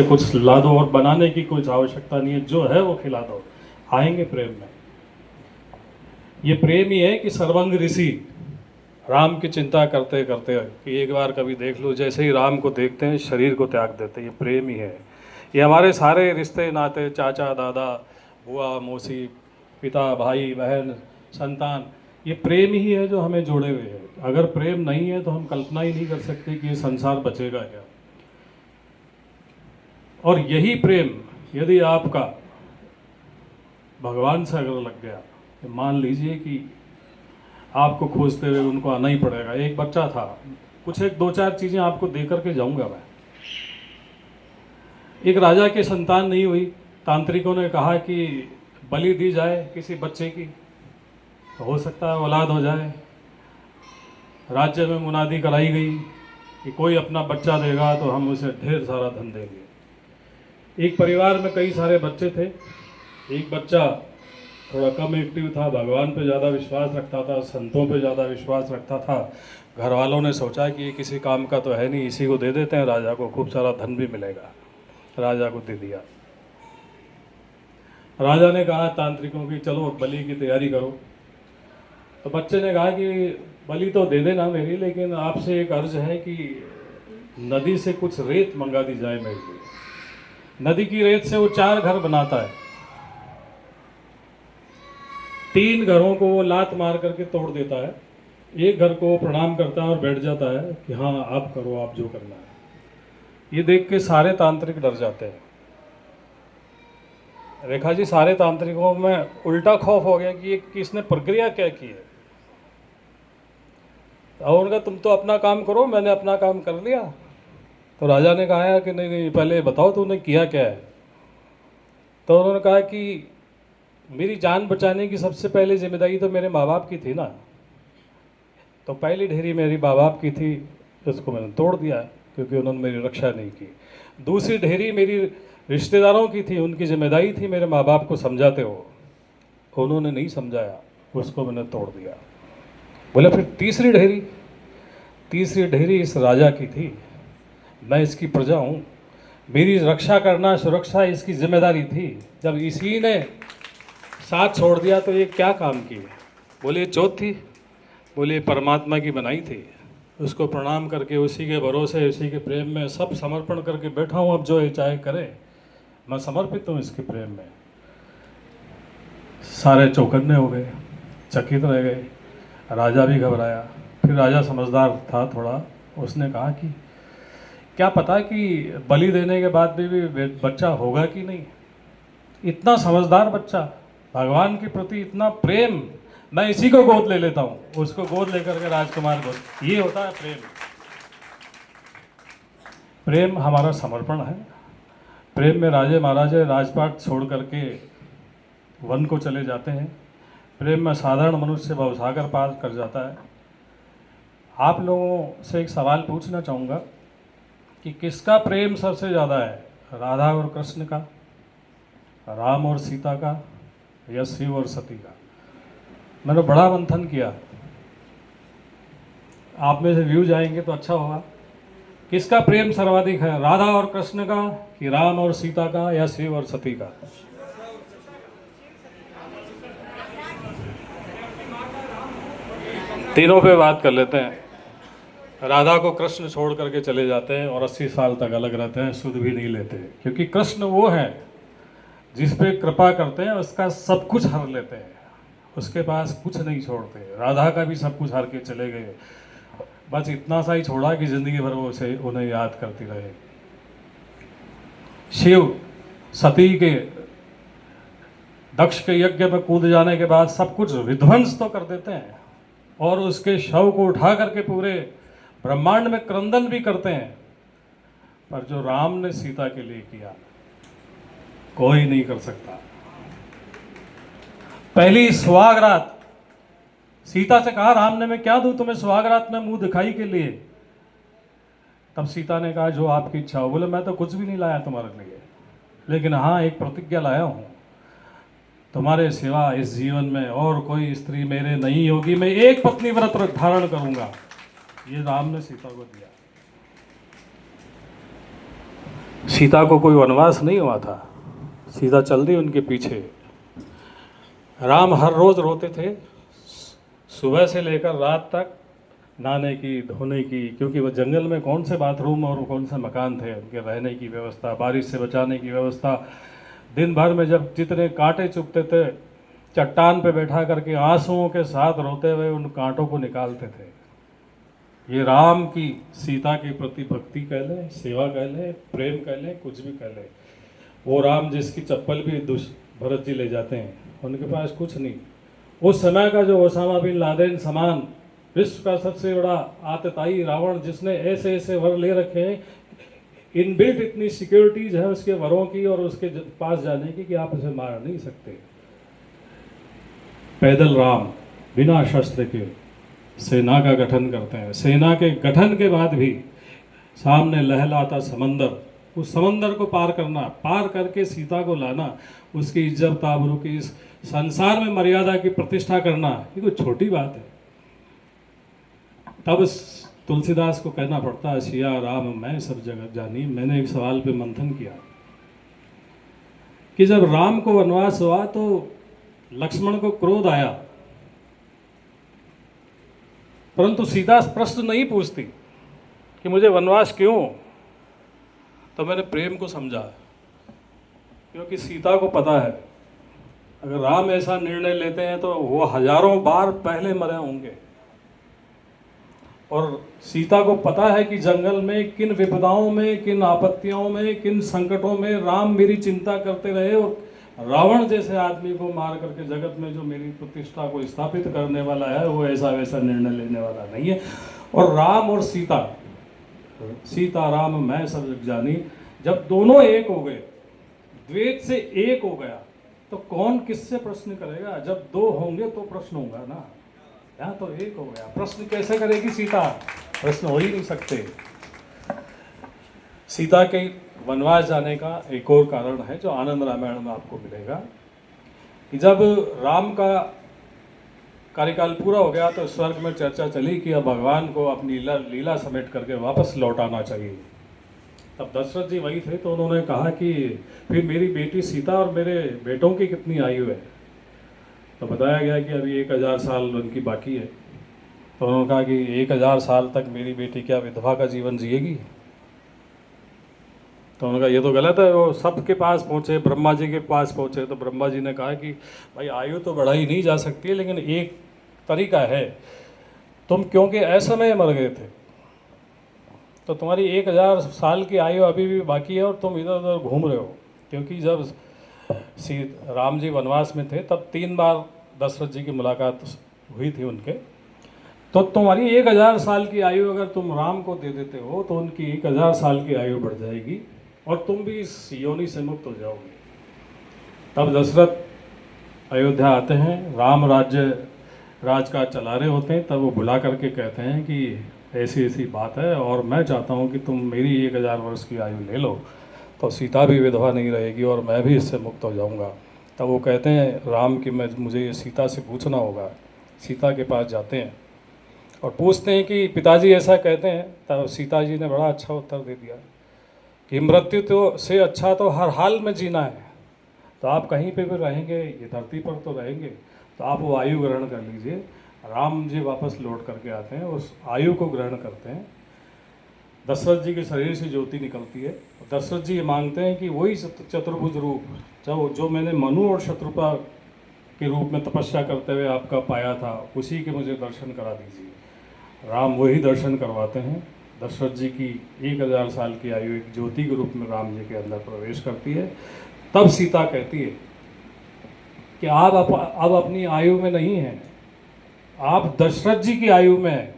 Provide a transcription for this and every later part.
कुछ ला दो और बनाने की कुछ आवश्यकता नहीं है, जो है वो खिला दो, आएंगे प्रेम में। ये प्रेम ही है कि सर्वंग ऋषि राम की चिंता करते करते कि एक बार कभी देख लो, जैसे ही राम को देखते हैं शरीर को त्याग देते हैं। ये प्रेम ही है। ये हमारे सारे रिश्ते नाते, चाचा दादा, बुआ मौसी, पिता भाई बहन संतान, ये प्रेम ही है जो हमें जोड़े हुए है। अगर प्रेम नहीं है तो हम कल्पना ही नहीं कर सकते कि ये संसार बचेगा क्या। और यही प्रेम यदि आपका भगवान से अगर लग गया तो मान लीजिए कि आपको खोजते हुए उनको आना ही पड़ेगा। एक बच्चा था, कुछ एक दो चार चीज़ें आपको दे करके जाऊंगा मैं। एक राजा की संतान नहीं हुई, तांत्रिकों ने कहा कि बलि दी जाए किसी बच्चे की, तो हो सकता है औलाद हो जाए। राज्य में मुनादी कराई गई कि कोई अपना बच्चा देगा तो हम उसे ढेर सारा धन देंगे। एक परिवार में कई सारे बच्चे थे। एक बच्चा थोड़ा कम एक्टिव था, भगवान पे ज़्यादा विश्वास रखता था, संतों पे ज़्यादा विश्वास रखता था। घर वालों ने सोचा कि ये किसी काम का तो है नहीं, इसी को दे देते हैं, राजा को खूब सारा धन भी मिलेगा। राजा को दे दिया। राजा ने कहा तांत्रिकों की, चलो बलि की तैयारी करो। तो बच्चे ने कहा कि बलि तो दे देना मेरी, लेकिन आपसे एक अर्ज है कि नदी से कुछ रेत मंगा दी जाए मेरे लिए। नदी की रेत से वो 4 घर बनाता है। 3 घरों को वो लात मार करके तोड़ देता है। एक घर को प्रणाम करता है और बैठ जाता है कि हाँ आप करो, आप जो करना है। ये देख के सारे तांत्रिक डर जाते हैं। रेखा जी, सारे तांत्रिकों में उल्टा खौफ हो गया कि ये किसने प्रक्रिया क्या की है। और उनका तुम तो अपना काम करो, मैंने अपना काम कर लिया। तो राजा ने कहा कि नहीं नहीं, पहले बताओ तूने किया क्या है। तो उन्होंने कहा कि मेरी जान बचाने की सबसे पहले जिम्मेदारी तो मेरे माँ बाप की थी ना। तो पहली ढेरी मेरी माँ बाप की थी, उसको मैंने तोड़ दिया क्योंकि उन्होंने मेरी रक्षा नहीं की। दूसरी ढेरी मेरी रिश्तेदारों की थी, उनकी जिम्मेदारी थी मेरे माँ बाप को समझाते हो, उन्होंने नहीं समझाया, उसको मैंने तोड़ दिया। बोले फिर तीसरी ढेरी इस राजा की थी, मैं इसकी प्रजा हूँ, मेरी रक्षा करना सुरक्षा इसकी जिम्मेदारी थी। जब इसी ने साथ छोड़ दिया तो ये क्या काम की। बोले चौथी, बोले परमात्मा की बनाई थी, उसको प्रणाम करके उसी के भरोसे उसी के प्रेम में सब समर्पण करके बैठा हूँ। अब जो ये चाहे करे, मैं समर्पित हूँ इसके प्रेम में। सारे चौकन्ने हो गए, चकित रह गए। राजा भी घबराया। फिर राजा समझदार था थोड़ा, उसने कहा कि क्या पता कि बलि देने के बाद भी बच्चा होगा कि नहीं। इतना समझदार बच्चा, भगवान के प्रति इतना प्रेम, मैं इसी को गोद ले लेता हूँ। उसको गोद लेकर के राजकुमार गोद, ये होता है प्रेम। प्रेम हमारा समर्पण है। प्रेम में राजे महाराजे राजपाट छोड़ करके वन को चले जाते हैं। प्रेम में साधारण मनुष्य भवसागर पार कर जाता है। आप लोगों से एक सवाल पूछना चाहूँगा कि किसका प्रेम सबसे ज़्यादा है, राधा और कृष्ण का, राम और सीता का, या शिव और सती का। मैंने बड़ा मंथन किया, आप में से व्यूज आएंगे तो अच्छा होगा। किसका प्रेम सर्वाधिक है, राधा और कृष्ण का, कि राम और सीता का, या शिव और सती का। तीनों पे बात कर लेते हैं। राधा को कृष्ण छोड़ करके चले जाते हैं और 80 साल तक अलग रहते हैं, सुध भी नहीं लेते, क्योंकि कृष्ण वो है जिस पे कृपा करते हैं उसका सब कुछ हर लेते हैं, उसके पास कुछ नहीं छोड़ते। राधा का भी सब कुछ हर के चले गए, बस इतना सा ही छोड़ा कि जिंदगी भर वो उसे उन्हें याद करती रहे। शिव सती के दक्ष के यज्ञ में कूद जाने के बाद सब कुछ विध्वंस तो कर देते हैं और उसके शव को उठा करके पूरे ब्रह्मांड में क्रंदन भी करते हैं। पर जो राम ने सीता के लिए किया कोई नहीं कर सकता। पहली सुहाग रात सीता से कहा, राम ने मैं क्या दूं तुम्हें सुहाग रात में मुंह दिखाई के लिए। तब सीता ने कहा जो आपकी इच्छा हो। बोले मैं तो कुछ भी नहीं लाया तुम्हारे लिए, लेकिन हाँ एक प्रतिज्ञा लाया हूं, तुम्हारे सिवा इस जीवन में और कोई स्त्री मेरे नहीं होगी, मैं एक पत्नी व्रत धारण करूंगा। ये राम ने सीता को दिया। सीता को कोई वनवास नहीं हुआ था, सीता चल दी उनके पीछे। राम हर रोज़ रोते थे, सुबह से लेकर रात तक, नहाने की, धोने की, क्योंकि वो जंगल में कौन से बाथरूम और कौन से मकान थे उनके रहने की व्यवस्था, बारिश से बचाने की व्यवस्था। दिन भर में जब जितने कांटे चुभते थे, चट्टान पे बैठा करके आंसुओं के साथ रोते हुए उन कांटों को निकालते थे। ये राम की सीता के प्रति भक्ति कह लें, सेवा कह लें, प्रेम कह लें, कुछ भी कह लें। वो राम जिसकी चप्पल भी भरत जी ले जाते हैं, उनके पास कुछ नहीं। उस समय का जो ओसामा बिन लादेन समान विश्व का सबसे बड़ा आतताई रावण, जिसने ऐसे ऐसे वर ले रखे हैं, इनबिल्ट इतनी सिक्योरिटीज है उसके वरों की और उसके पास जाने की कि आप उसे मार नहीं सकते। पैदल राम बिना शस्त्र के सेना का गठन करते हैं। सेना के गठन के बाद भी सामने लहलाता समंदर, उस समंदर को पार करना, पार करके सीता को लाना, उसकी इज्जत आबरू की, इस संसार में मर्यादा की प्रतिष्ठा करना, ये कोई छोटी बात है। तब तुलसीदास को कहना पड़ता है, सिया राम मैं सब जगत जानी। मैंने एक सवाल पे मंथन किया कि जब राम को वनवास हुआ तो लक्ष्मण को क्रोध आया, परंतु सीता प्रश्न नहीं पूछती कि मुझे वनवास क्यों। तो मैंने प्रेम को समझा, क्योंकि सीता को पता है अगर राम ऐसा निर्णय लेते हैं तो वो हजारों बार पहले मरे होंगे। और सीता को पता है कि जंगल में किन विपदाओं में, किन आपत्तियों में, किन संकटों में राम मेरी चिंता करते रहे, और रावण जैसे आदमी को मार करके जगत में जो मेरी प्रतिष्ठा को स्थापित करने वाला है वो ऐसा वैसा निर्णय लेने वाला नहीं है। और राम और सीता, सीता राम मैं सब जग जानी, जब दोनों एक हो गए, द्वैत से एक हो गया, तो कौन किससे प्रश्न करेगा। जब दो होंगे तो प्रश्न होगा ना, यहाँ तो एक हो गया, प्रश्न कैसे करेगी सीता, प्रश्न हो ही नहीं सकते। सीता के वनवास जाने का एक और कारण है जो आनंद रामायण में आपको मिलेगा, कि जब राम का कार्यकाल पूरा हो गया तो स्वर्ग में चर्चा चली कि अब भगवान को अपनी लीला समेट करके वापस लौटाना चाहिए। तब दशरथ जी वही थे, तो उन्होंने कहा कि फिर मेरी बेटी सीता और मेरे बेटों की कितनी आयु है। तो बताया गया कि अभी 1000 साल उनकी बाकी है। तो उन्होंने कहा कि 1000 साल तक मेरी बेटी क्या विधवा का जीवन जिएगी। तो उन्होंने कहा ये तो गलत है। वो सबके पास पहुँचे, ब्रह्मा जी के पास पहुँचे, तो ब्रह्मा जी ने कहा कि भाई आयु तो बढ़ाई नहीं जा सकती, लेकिन एक तरीका है, तुम क्योंकि असमय मर गए थे तो तुम्हारी 1000 साल की आयु अभी भी बाकी है और तुम इधर उधर घूम रहे हो। क्योंकि जब राम जी वनवास में थे तब 3 बार दशरथ जी की मुलाकात हुई थी उनके, तो तुम्हारी 1000 साल की आयु अगर तुम राम को दे देते हो तो उनकी 1000 साल की आयु बढ़ जाएगी और तुम भी इस योनि से मुक्त हो जाओगे। तब दशरथ अयोध्या आते हैं, राम राज का चला रहे होते हैं, तब वो बुला करके कहते हैं कि ऐसी ऐसी बात है और मैं चाहता हूँ कि तुम मेरी 1000 वर्ष की आयु ले लो, तो सीता भी विधवा नहीं रहेगी और मैं भी इससे मुक्त हो जाऊँगा। तब वो कहते हैं राम कि मुझे सीता से पूछना होगा। सीता के पास जाते हैं और पूछते हैं कि पिताजी ऐसा कहते हैं। तब सीता जी ने बड़ा अच्छा उत्तर दे दिया कि मृत्यु तो से अच्छा तो हर हाल में जीना है, तो आप कहीं पे भी रहेंगे, ये धरती पर तो रहेंगे, तो आप वो आयु ग्रहण कर लीजिए। राम जी वापस लौट करके आते हैं, उस आयु को ग्रहण करते हैं। दशरथ जी के शरीर से ज्योति निकलती है। दशरथ जी ये मांगते हैं कि वही चतुर्भुज रूप जो मैंने मनु और शत्रुपा के रूप में तपस्या करते हुए आपका पाया था, उसी के मुझे दर्शन करा दीजिए। राम वही दर्शन करवाते हैं। दशरथ जी की 1000 साल की आयु एक ज्योति के रूप में राम जी के अंदर प्रवेश करती है। तब सीता कहती है कि आप अब अपनी आयु में नहीं हैं, आप दशरथ जी की आयु में हैं,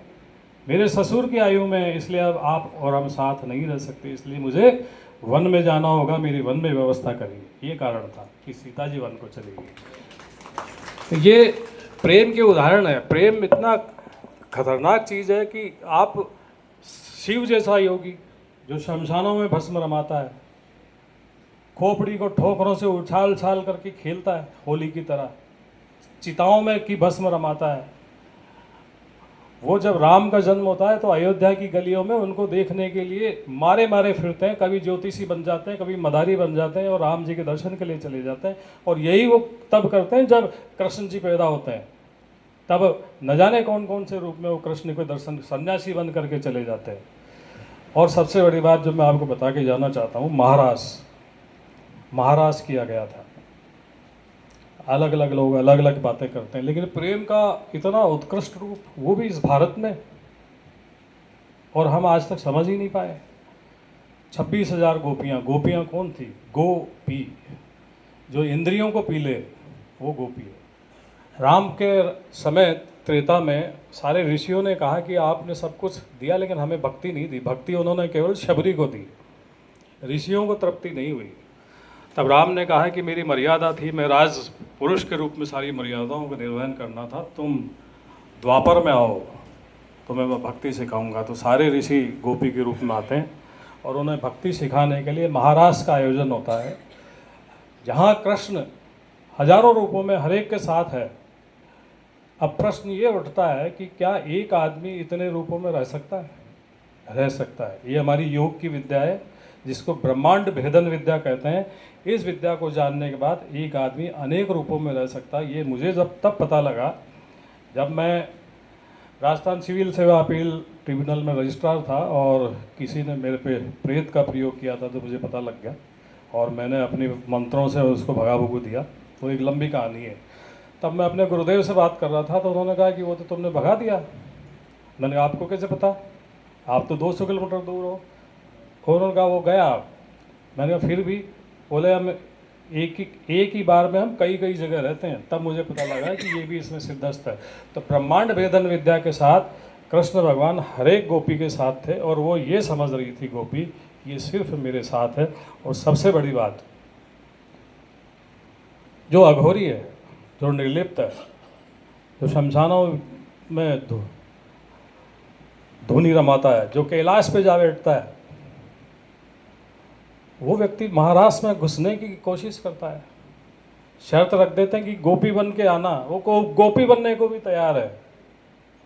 मेरे ससुर की आयु में है, इसलिए अब आप और हम साथ नहीं रह सकते, इसलिए मुझे वन में जाना होगा, मेरी वन में व्यवस्था करिए। ये कारण था कि सीता जी वन को चली गई। तो ये प्रेम के उदाहरण है। प्रेम इतना खतरनाक चीज़ है कि आप शिव जैसा योगी जो शमशानों में भस्म रमाता है, खोपड़ी को ठोकरों से उछाल छाल करके खेलता है होली की तरह, चिताओं में की भस्म रमाता है, वो जब राम का जन्म होता है तो अयोध्या की गलियों में उनको देखने के लिए मारे मारे फिरते हैं, कभी ज्योतिषी बन जाते हैं, कभी मदारी बन जाते हैं और राम जी के दर्शन के लिए चले जाते हैं। और यही वो तब करते हैं जब कृष्ण जी पैदा होते हैं, तब न जाने कौन कौन से रूप में वो कृष्ण के दर्शन सन्यासी बन करके चले जाते हैं। और सबसे बड़ी बात जो मैं आपको बता के जाना चाहता हूँ, महारास किया गया था। अलग अलग लोग अलग अलग बातें करते हैं, लेकिन प्रेम का इतना उत्कृष्ट रूप वो भी इस भारत में, और हम आज तक समझ ही नहीं पाए। 26,000 गोपियाँ, गोपियाँ कौन थी? गोपी, जो इंद्रियों को पी ले वो गोपी है। राम के समय त्रेता में सारे ऋषियों ने कहा कि आपने सब कुछ दिया लेकिन हमें भक्ति नहीं दी। भक्ति उन्होंने केवल शबरी को दी, ऋषियों को तृप्ति नहीं हुई। तब राम ने कहा कि मेरी मर्यादा थी, मैं राज पुरुष के रूप में सारी मर्यादाओं का निर्वहन करना था, तुम द्वापर में आओ, तुम्हें मैं भक्ति सिखाऊंगा। तो सारे ऋषि गोपी के रूप में आते हैं और उन्हें भक्ति सिखाने के लिए महारास का आयोजन होता है, जहाँ कृष्ण हजारों रूपों में हर एक के साथ है। अब प्रश्न ये उठता है कि क्या एक आदमी इतने रूपों में रह सकता है? रह सकता है। ये हमारी योग की विद्या है, जिसको ब्रह्मांड भेदन विद्या कहते हैं। इस विद्या को जानने के बाद एक आदमी अनेक रूपों में रह सकता है। ये मुझे जब तब पता लगा जब मैं राजस्थान सिविल सेवा अपील ट्रिब्यूनल में रजिस्ट्रार था और किसी ने मेरे पे प्रेत का प्रयोग किया था, तो मुझे पता लग गया और मैंने अपने मंत्रों से उसको भगा भगू दिया। तो एक लंबी कहानी है। तब मैं अपने गुरुदेव से बात कर रहा था तो उन्होंने कहा कि वो तो तुमने भगा दिया। मैंने कहा आपको कैसे पता? आप तो 200 किलोमीटर दूर हो। उन्होंने कहा वो गया। मैंने कहा फिर भी? बोले हम एक ही बार में हम कई कई जगह रहते हैं। तब मुझे पता लगा कि ये भी इसमें सिद्धस्त है। तो ब्रह्मांड भेदन विद्या के साथ कृष्ण भगवान हर एक गोपी के साथ थे और वो ये समझ रही थी गोपी ये सिर्फ मेरे साथ है। और सबसे बड़ी बात, जो अघोरी है, जो निर्लिप्त है, जो शमशानों में धुनी रमाता है, जो कैलाश पे जा बैठता है, वो व्यक्ति महाराष्ट्र में घुसने की कोशिश करता है। शर्त रख देते हैं कि गोपी बन के आना, वो गोपी बनने को भी तैयार है।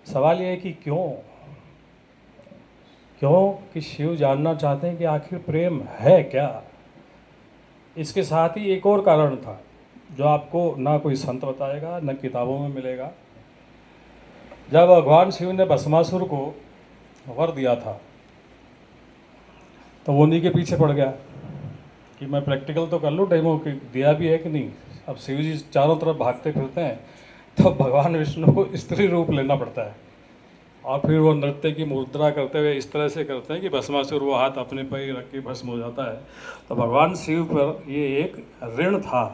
सवाल ये है कि क्यों? कि शिव जानना चाहते हैं कि आखिर प्रेम है क्या। इसके साथ ही एक और कारण था जो आपको ना कोई संत बताएगा न किताबों में मिलेगा। जब भगवान शिव ने भस्मासुर को वर दिया था तो वो उन्हीं के पीछे पड़ गया कि मैं प्रैक्टिकल तो कर लूँ, डेमो कि दिया भी है कि नहीं। अब शिव जी चारों तरफ भागते फिरते हैं तो भगवान विष्णु को स्त्री रूप लेना पड़ता है और फिर वो नृत्य की मुद्रा करते हुए इस तरह से करते हैं कि भस्मासुर वो हाथ अपने पर ही रख के भस्म हो जाता है। तो भगवान शिव पर ये एक ऋण था